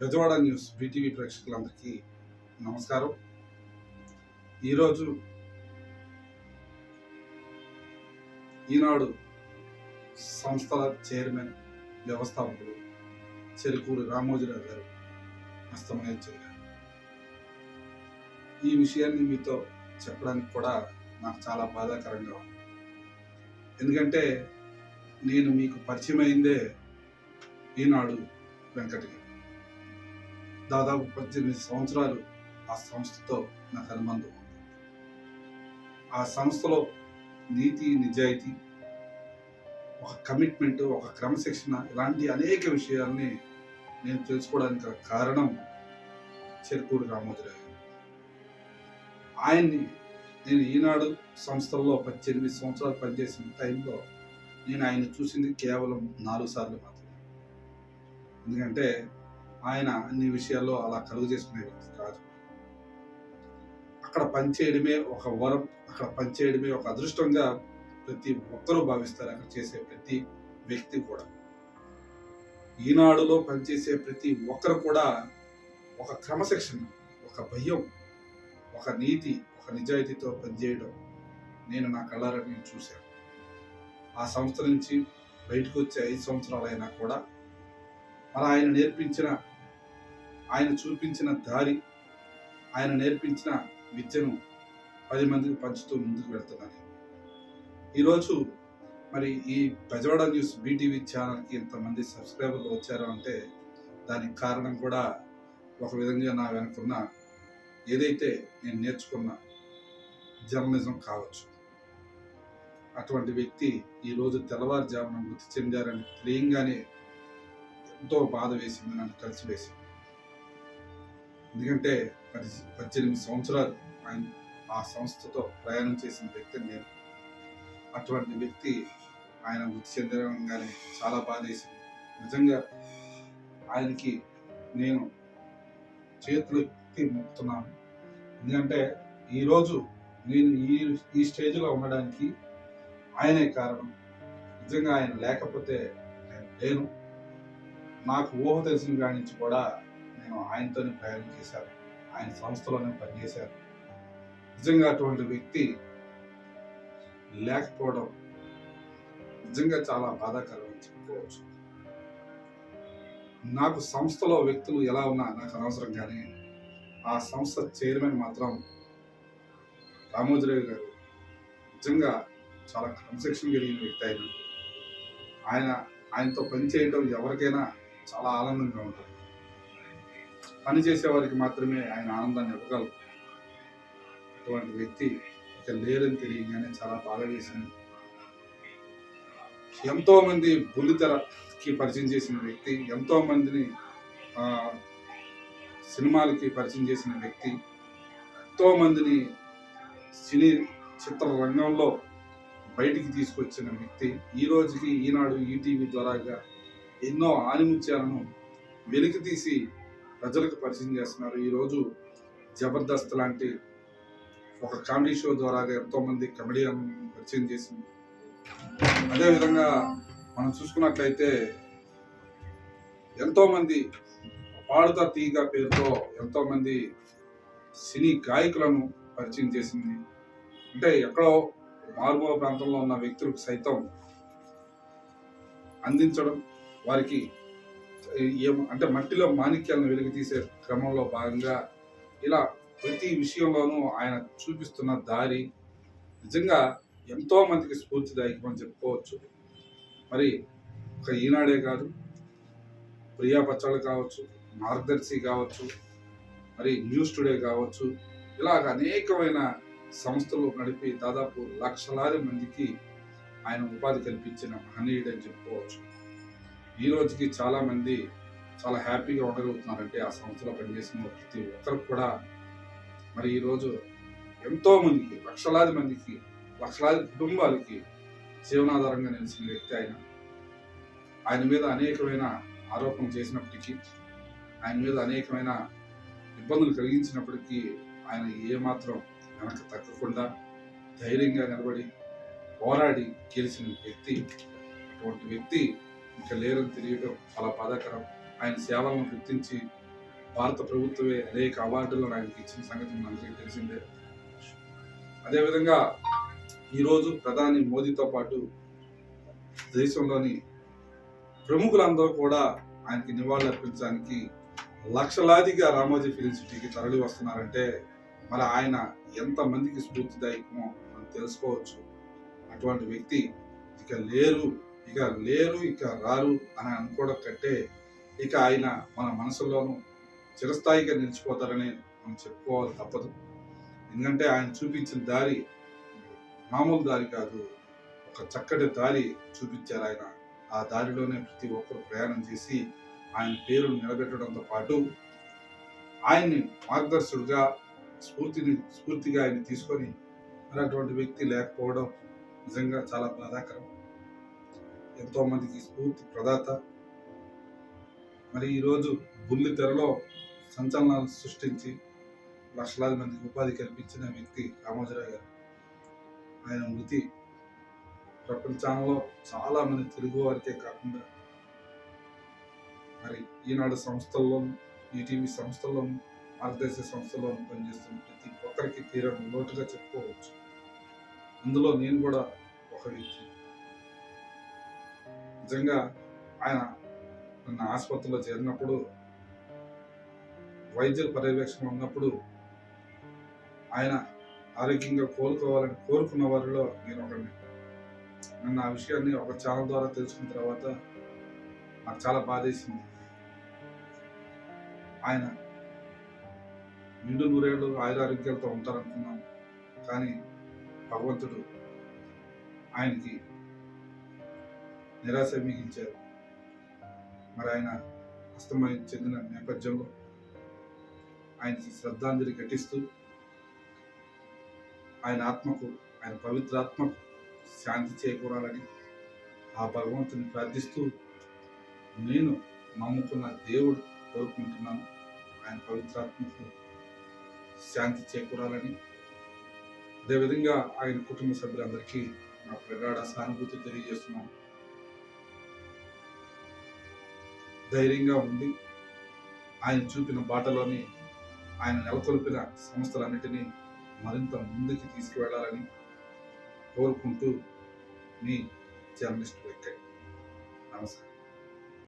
Bezawada news BTV ప్రేక్షకులందరికీ నమస్కారం. ఈరోజు ఈనాడు సంస్థల చైర్మన్ వ్యవస్థాపకులు చెరుకూరి రామోజీరావు గారు అస్తమయం చేశారు. ఈ విషయాన్ని మీతో చెప్పడానికి కూడా నాకు చాలా బాధాకరంగా ఉంది. ఎందుకంటే నేను మీకు పరిచయం అయిందే ఈనాడు వెంకట గారు. దాదాపు 18 సంవత్సరాలు ఆ సంస్థతో నాకు అనుబంధం ఉంది. ఆ సంస్థలో నీతి, నిజాయితీ, ఒక కమిట్మెంట్, ఒక క్రమశిక్షణ, ఇలాంటి అనేక విషయాల్ని నేను తెలుసుకోవడానికి కారణం చెరుకూరి రామోజీరావు గారు. ఆయన్ని నేను ఈనాడు సంస్థల్లో 18 సంవత్సరాలు పనిచేసిన టైంలో నేను ఆయన చూసింది కేవలం 4 సార్లు మాత్రమే. ఎందుకంటే ఆయన అన్ని విషయాల్లో అలా కలుగు చేసుకునే వ్యక్తి కాదు. అక్కడ పనిచేయడమే ఒక వరం, అక్కడ పనిచేయడమే ఒక అదృష్టంగా ప్రతి ఒక్కరూ భావిస్తారు. అక్కడ చేసే ప్రతి వ్యక్తి కూడా, ఈనాడులో పనిచేసే ప్రతి ఒక్కరు కూడా ఒక క్రమశిక్షణ, ఒక భయం, ఒక నీతి, ఒక నిజాయితీతో పనిచేయడం నేను నా కళ్ళారా నేను చూశాను. ఆ సంస్థ నుంచి బయటకు వచ్చే 5 సంవత్సరాలైనా కూడా మరి ఆయన నేర్పించిన, ఆయన చూపించిన దారి, ఆయన నేర్పించిన విద్యను 10 మందికి పంచుతూ ముందుకు వెళ్తున్నాను. ఈరోజు మరి ఈ బెజవాడ న్యూస్ బీటీవీ ఛానల్కి ఇంతమంది సబ్స్క్రైబర్లు వచ్చారు అంటే దానికి కారణం కూడా ఒక విధంగా నా వెనుకున్న ఏదైతే నేను నేర్చుకున్న జర్నలిజం కావచ్చు. అటువంటి వ్యక్తి ఈరోజు తెల్లవారుజామున మృతి చెందారని తెలియంగానే ఎంతో బాధ వేసింది, నన్ను కలిసివేసింది. ఎందుకంటే 18 సంవత్సరాలు ఆయన ఆ సంస్థతో ప్రయాణం చేసిన వ్యక్తిని నేను. అటువంటి వ్యక్తి ఆయన మృతి చెందడంగానే చాలా బాధ వేసింది. నిజంగా ఆయనకి నేను చేతులు ఎత్తి మొక్కుతున్నాను. ఎందుకంటే ఈరోజు నేను ఈ స్టేజ్లో ఉండడానికి ఆయనే కారణం. నిజంగా ఆయన లేకపోతే నేను లేను. నాకు ఊహ తెలిసిన కాడి నుంచి కూడా నేను ఆయనతోనే ప్రయాణం చేశాను, ఆయన సంస్థలోనే పనిచేశాను. నిజంగా అటువంటి వ్యక్తి లేకపోవడం నిజంగా చాలా బాధాకరం అని చెప్పుకోవచ్చు. నాకు సంస్థలో వ్యక్తులు ఎలా ఉన్నా నాకు అనవసరం, కానీ ఆ సంస్థ చైర్మన్ మాత్రం రామోజీరావు గారు నిజంగా చాలా క్రమశిక్షణ కలిగిన వ్యక్తి. ఆయనతో పనిచేయడం ఎవరికైనా చాలా ఆనందంగా ఉంటుంది. పని చేసేవారికి మాత్రమే ఆయన ఆనందాన్ని ఇవ్వగలరు. అటువంటి వ్యక్తి ఇక లేరని తెలియగానే చాలా బాధ వేసింది. ఎంతో మంది బుల్లితెరకి పరిచయం చేసిన వ్యక్తి, ఎంతో మందిని సినిమాలకి పరిచయం చేసిన వ్యక్తి, ఎంతో మందిని సినీ చిత్ర రంగంలో బయటికి తీసుకొచ్చిన వ్యక్తి. ఈ రోజుకి ఈనాడు, ఈటీవీ ద్వారాగా ఎన్నో ఆనిముత్యాలను వెలికి తీసి ప్రజలకు పరిచయం చేస్తున్నారు. ఈరోజు జబర్దస్త్ లాంటి ఒక కామెడీ షో ద్వారా ఎంతో మంది కమెడియన్ పరిచయం చేసింది. అదేవిధంగా మనం చూసుకున్నట్లయితే ఎంతో మంది పాడుతా తీగ పేరుతో ఎంతో మంది సినీ గాయకులను పరిచయం చేసింది. అంటే ఎక్కడో మారుమూల ప్రాంతంలో ఉన్న వ్యక్తులకు సైతం అందించడం, వారికి అంటే మట్టిలో మాణిక్యాలను వెలికి తీసే క్రమంలో భాగంగా ఇలా ప్రతి విషయంలోనూ ఆయన చూపిస్తున్న దారి నిజంగా ఎంతో మందికి స్ఫూర్తిదాయకం అని చెప్పుకోవచ్చు. మరి ఒక ఈనాడే కాదు, ప్రియా పచ్చళ్ళు కావచ్చు, మార్గదర్శి కావచ్చు, మరి న్యూస్ టుడే కావచ్చు, ఇలాగ అనేకమైన సంస్థలు నడిపి దాదాపు లక్షలాది మందికి ఆయన ఉపాధి కల్పించిన మహనీయుడు అని చెప్పుకోవచ్చు. ఈ రోజుకి చాలా మంది చాలా హ్యాపీగా ఉండగలుగుతున్నారంటే ఆ సంస్థలో పనిచేసిన ప్రతి ఒక్కరు కూడా. మరి ఈరోజు ఎంతో మందికి, లక్షలాది మందికి, లక్షలాది కుటుంబాలకి జీవనాధారంగా నిలిచిన వ్యక్తి ఆయన. ఆయన మీద అనేకమైన ఆరోపణలు చేసినప్పటికీ, ఆయన మీద అనేకమైన ఇబ్బందులు కలిగించినప్పటికీ ఆయన ఏమాత్రం వెనక్కి తగ్గకుండా ధైర్యంగా నిలబడి పోరాడి గెలిచిన వ్యక్తి. అటువంటి వ్యక్తి ఇంకా లేరని తెలియడం చాలా బాధాకరం. ఆయన సేవలను గుర్తించి భారత ప్రభుత్వమే అనేక అవార్డులను ఆయనకి ఇచ్చిన సంగతి మనందరికీ తెలిసిందే. అదేవిధంగా ఈరోజు ప్రధాని మోదీతో పాటు దేశంలోని ప్రముఖులందరూ కూడా ఆయనకి నివాళులర్పించడానికి లక్షలాదిగా రామోజీ ఫిలిం సిటీకి తరలి వస్తున్నారంటే మరి ఆయన ఎంతమందికి స్ఫూర్తిదాయకమో మనం తెలుసుకోవచ్చు. అటువంటి వ్యక్తి ఇక లేరు, ఇక రారు అని అనుకోవడం కంటే ఇక ఆయన మన మనసులోనూ చిరస్థాయిగా నిలిచిపోతారని మనం చెప్పుకోవాలి తప్పదు. ఎందుకంటే ఆయన చూపించిన దారి మామూలు దారి కాదు, ఒక చక్కటి దారి చూపించారు ఆయన. ఆ దారిలోనే ప్రతి ఒక్కరు ప్రయాణం చేసి ఆయన పేరు నిలబెట్టడంతో పాటు ఆయన్ని మార్గదర్శకుడిగా స్ఫూర్తిగా ఆయన తీసుకొని మరి అటువంటి వ్యక్తి లేకపోవడం నిజంగా చాలా బాధాకరం. ఎంతో మందికి స్ఫూర్తి ప్రదాత. మరి ఈరోజు బుల్లి తెరలో సంచలనాలు సృష్టించి లక్షలాది మందికి ఉపాధి కల్పించిన వ్యక్తి రామోజీరావు గారు. ఆయన మృతి ప్రపంచంలో చాలా మంది తెలుగు వారికే కాకుండా మరి ఈనాడు సంస్థల్లోనూ, ఈటీవీ సంస్థల్లోనూ, భారతదేశ సంస్థల్లోనూ పనిచేస్తున్న ప్రతి ఒక్కరికి తీరని లోటుగా చెప్పుకోవచ్చు. అందులో నేను కూడా ఒక వ్యక్తి. నిజంగా ఆయన నన్ను ఆసుపత్రిలో చేరినప్పుడు, వైద్యుల పర్యవేక్షణ ఉన్నప్పుడు ఆయన ఆరోగ్యంగా కోలుకోవాలని కోరుకున్న వారిలో నేను ఒకరిని. నన్ను ఆ విషయాన్ని ఒక ఛానల్ ద్వారా తెలుసుకున్న తర్వాత నాకు చాలా బాధేసింది. ఆయన నిండు నూరేళ్ళు ఆయురారోగ్యాలతో ఉంటారనుకున్నాను, కానీ భగవంతుడు ఆయనకి నిరాశ మిగిల్చారు. మరి ఆయన అస్తమయం చెందిన నేపథ్యంలో ఆయనకి శ్రద్ధాంజలి ఘటిస్తూ ఆయన ఆత్మకు, ఆయన పవిత్ర ఆత్మకు శాంతి చేకూరాలని ఆ భగవంతుని ప్రార్థిస్తూ నేను నమ్ముకున్న దేవుడు కోరుకుంటున్నాను. ఆయన పవిత్రాత్మకు శాంతి చేకూరాలని, అదేవిధంగా ఆయన కుటుంబ సభ్యులందరికీ నా ప్రగాఢ సానుభూతి తెలియజేస్తున్నాం. ధైర్యంగా ఉండి ఆయన చూపిన బాటలోని ఆయన నెలకొల్పిన సంస్థలన్నిటినీ మరింత ముందుకు తీసుకువెళ్ళాలని కోరుకుంటూ మీ జర్నలిస్ట్ వెంకయ్య. నమస్కారం.